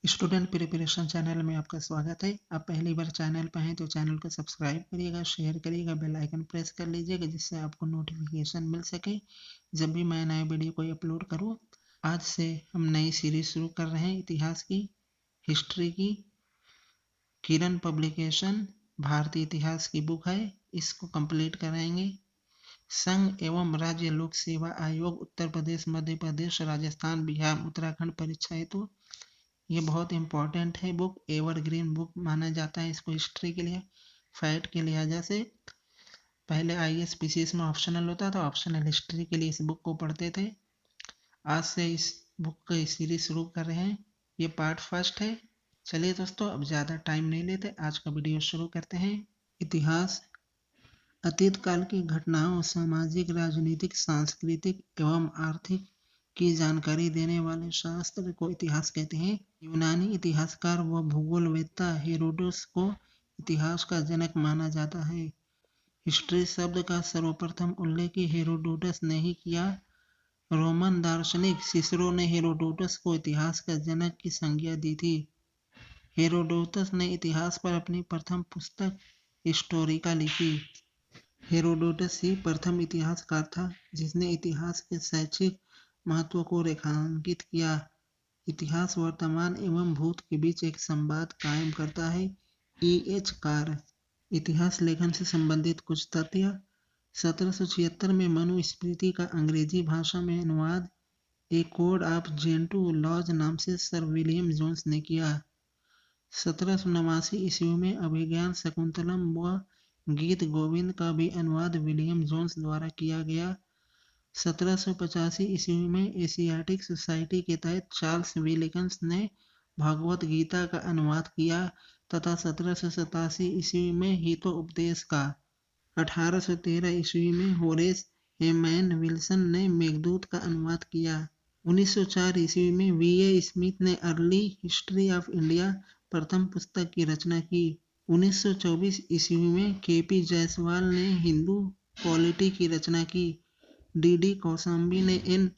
Student preparation channel में आपका स्वागत है। आप पहली बार चैनल पर हैं तो चैनल को सब्सक्राइब करिएगा, शेयर करिएगा, बेल आइकन प्रेस कर लीजिएगा जिससे आपको नोटिफिकेशन मिल सके जब भी मैं नया वीडियो कोई अपलोड करूँ। आज से हम नई सीरीज शुरू कर रहे हैं इतिहास की, हिस्ट्री की। किरण पब्लिकेशन भारतीय इतिहास की बुक है, इसको कंप्लीट कराएंगे। संघ एवं राज्य लोक सेवा आयोग उत्तर प्रदेश, मध्य प्रदेश, राजस्थान, बिहार, उत्तराखंड परीक्षा हेतु ये बहुत इंपॉर्टेंट है बुक, एवरग्रीन बुक माना जाता है इसको हिस्ट्री के लिए। फैक्ट के लिहाजा से पहले आईएएस पीसीएस में ऑप्शनल होता था, ऑप्शनल हिस्ट्री के लिए इस बुक को पढ़ते थे। आज से इस बुक की सीरीज शुरू कर रहे हैं, ये पार्ट फर्स्ट है। चलिए दोस्तों, अब ज़्यादा टाइम नहीं लेते, आज का वीडियो शुरू करते हैं। इतिहास अतीत काल की घटनाओं, सामाजिक, राजनीतिक, सांस्कृतिक एवं आर्थिक की जानकारी देने वाले शास्त्र को इतिहास कहते हैं। यूनानी इतिहासकार व भूगोलवेत्ता हेरोडोटस को इतिहास का जनक माना जाता है। हिस्ट्री शब्द का सर्वप्रथम उल्लेख हेरोडोटस ने ही किया। रोमन दार्शनिक सिसरो ने हेरोडोटस को इतिहास का जनक की संज्ञा दी थी। हेरोडोटस ने इतिहास पर अपनी प्रथम पुस्तक हिस्टोरिका लिखी। हेरोडोटस ही प्रथम इतिहासकार था जिसने इतिहास के शैक्षिक महत्व को रेखांकित किया। इतिहास वर्तमान एवं भूत के बीच एक संवाद कायम करता है। E.H. कार। इतिहास लेखन से संबंधित कुछ तथ्य। 1776 में मनुस्मृति का अंग्रेजी भाषा में अनुवाद ए कोड ऑफ जेंटू लॉज नाम से सर विलियम जोन्स ने किया। 1789 ईस्वी में अभिज्ञान शकुंतलम व गीत गोविंद का भी अनुवाद विलियम जोन्स द्वारा किया गया। 1785 ईस्वी में एशियाटिक सोसाइटी के तहत चार्ल्स विलिकन्स ने भगवत गीता का अनुवाद किया तथा 1787 ईस्वी में हितोपदेश का। 1813 ईस्वी में होरेस हेमैन विल्सन ने मेघदूत का अनुवाद किया। 1904 ईस्वी में V.A. स्मिथ ने अर्ली हिस्ट्री ऑफ इंडिया प्रथम पुस्तक की रचना की। 1924 ईस्वी में K.P. जायसवाल ने हिंदू पॉलिटी की रचना की। D.D. कौशाम्बी ने an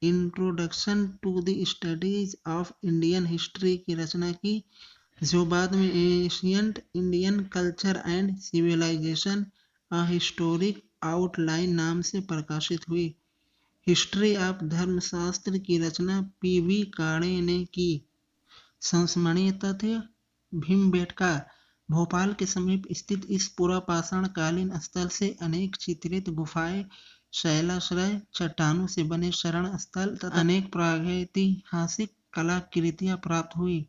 introduction to the studies of Indian history की रचना की, जो बाद में ancient Indian culture and civilization a historic outline नाम से प्रकाशित हुई। हिस्ट्री ऑफ धर्मशास्त्र की रचना P.V. काणे ने की। संस्मरणीय तथ्य। भीमबेटका भोपाल के समीप स्थित इस पुरापाषाण कालीन स्थल से अनेक चित्रित गुफाएं, शैलाश्रय, चट्टानों से बने शरण स्थल तथा अनेक प्रागैतिहासिक कलाकृतियां प्राप्त हुई।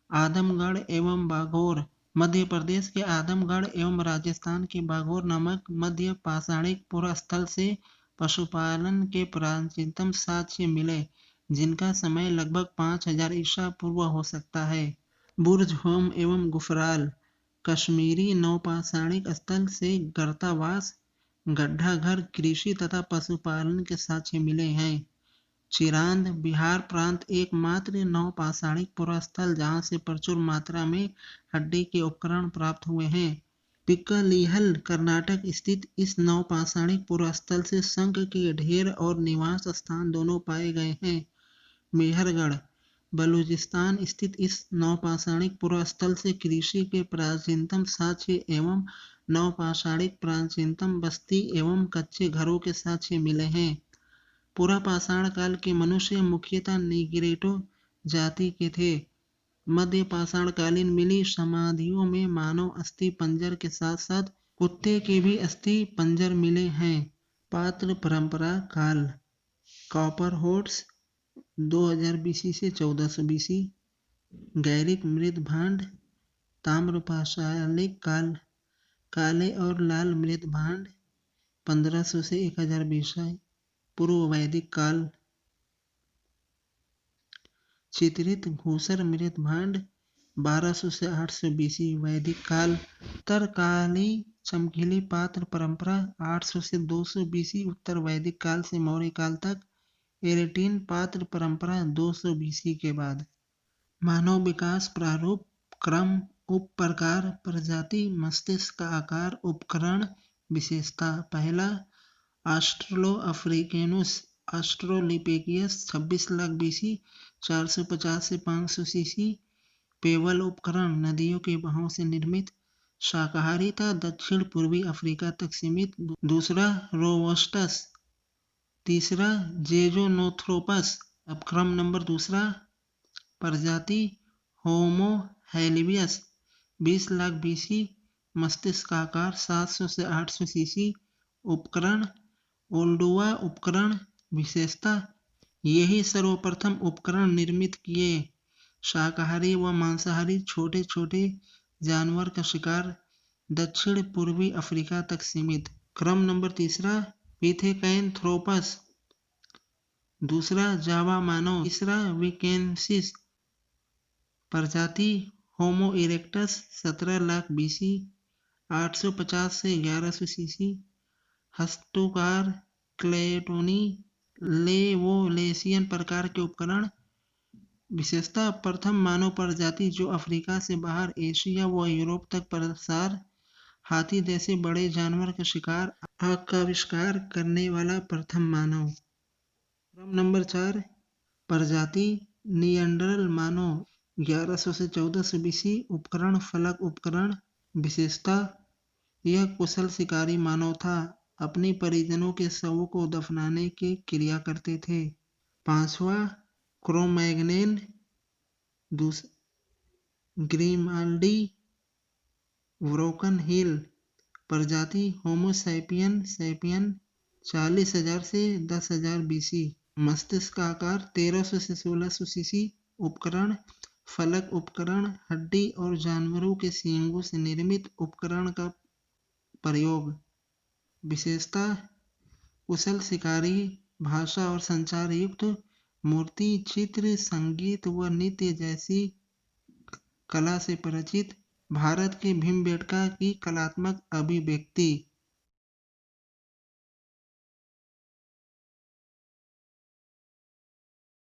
आदमगढ़ एवं बागोर। मध्य प्रदेश के आदमगढ़ एवं राजस्थान के बागोर नामक मध्य पाषाणिक पुरास्थल से पशुपालन के प्राचीनतम साक्ष्य मिले, जिनका समय लगभग 5000 ईसा पूर्व हो सकता है। बुर्ज होम एवं गुफराल। कश्मीरी नवपाषाणिक स्थल से गर्तावास, गड्ढा घर, कृषि तथा पशुपालन के साक्ष्य मिले हैं। चिरांद बिहार प्रांत एकमात्र नवपाषाणिक पुरास्थल जहाँ से प्रचुर मात्रा में हड्डी के उपकरण प्राप्त हुए हैं। पिक्कलिहल कर्नाटक स्थित इस नवपाषाणिक पुरास्थल से शंख के ढेर और निवास स्थान दोनों पाए गए हैं। मेहरगढ़ बलूचिस्तान स्थित इस नवपाषाणिक पुरास्थल से कृषि के प्राचीनतम साक्ष्य एवं नवपाषाणिक प्राचीनतम बस्ती एवं कच्चे घरों के साक्ष्य मिले हैं। पुरापाषाण काल के मनुष्य मुख्यतः निग्रोटो जाति के थे। मध्य पाषाणकालीन मिली समाधियों में मानव अस्थि पंजर के साथ साथ कुत्ते के भी अस्थि पंजर मिले हैं। पात्र परंपरा काल। कॉपर होर्स 2000 BC से 1400 BC। गैरिक मृद भांड। ताम्रपाषाणिक काल। काले और लाल मृद भांड 1500 से 1000 BC। पूर्व वैदिक काल। चित्रित घूसर मृद भांड 1200 से 800 BC। वैदिक काल। उत्तरकाली चमकीली पात्र परंपरा 800 से 200 BC उत्तर वैदिक काल से मौर्य काल तक। एरेटीन पात्र परंपरा 200 BC के बाद। मानव विकास प्रारूप क्रम उप प्रकार प्रजाति मस्तिष्क का आकार उपकरण विशेषता। पहला ऑस्ट्रेलो अफ्रीकेनुस ऑस्ट्रोलिपिथियस 26 लाख BC 450 से 500 सीसी। पेवल उपकरण नदियों के बहाव से निर्मित, शाकाहारी था, दक्षिण पूर्वी अफ्रीका तक सीमित। दूसरा रोबस्टस। तीसरा जेजोनोथ्रोपस। अब क्रम नंबर दूसरा। प्रजाति होमो हैलिबियस 20 लाख बीसी। मस्तिष्क आकार 700 से 800 सीसी। उपकरण ओल्डुआ उपकरण। विशेषता यही सर्वप्रथम उपकरण निर्मित किए शाकाहारी व मांसाहारी छोटे छोटे जानवर का शिकार, दक्षिण पूर्वी अफ्रीका तक सीमित। क्रम नंबर तीसरा पिथेकैंथ्रोपस। दूसरा जावा मानव। तीसरा विकेंसिस। प्रजाति होमो इरेक्टस 17 लाख बीसी। 850 से 1100 सीसी। हस्तोकार क्लेटोनी लेवोलेसियन प्रकार के उपकरण। विशेषता प्रथम मानव प्रजाति जो अफ्रीका से बाहर एशिया व यूरोप तक प्रसार, हाथी जैसे बड़े जानवर का शिकार, आग का आविष्कार करने वाला प्रथम मानव। क्रम नंबर 4 प्रजाति नियंडरल मानव 1100 से 1400 बीसी। उपकरण फलक उपकरण। विशेषता यह कुशल शिकारी मानव था, अपने परिजनों के शवों को दफनाने की क्रिया करते थे। पांचवा क्रोमैग्नेन ग्रिमाल्डी ब्रोकन हिल। प्रजाति होमो सैपियन सैपियन 40,000 से 10,000 बीसी। मस्तिष्क आकार 1300 से 1600 सीसी। उपकरण फलक उपकरण, हड्डी और जानवरों के सींगों से निर्मित उपकरण का प्रयोग। विशेषता कुशल शिकारी, भाषा और संचार युक्त, मूर्ति चित्र संगीत व नृत्य जैसी कला से परिचित, भारत के भीमबेटका की कलात्मक अभिव्यक्ति।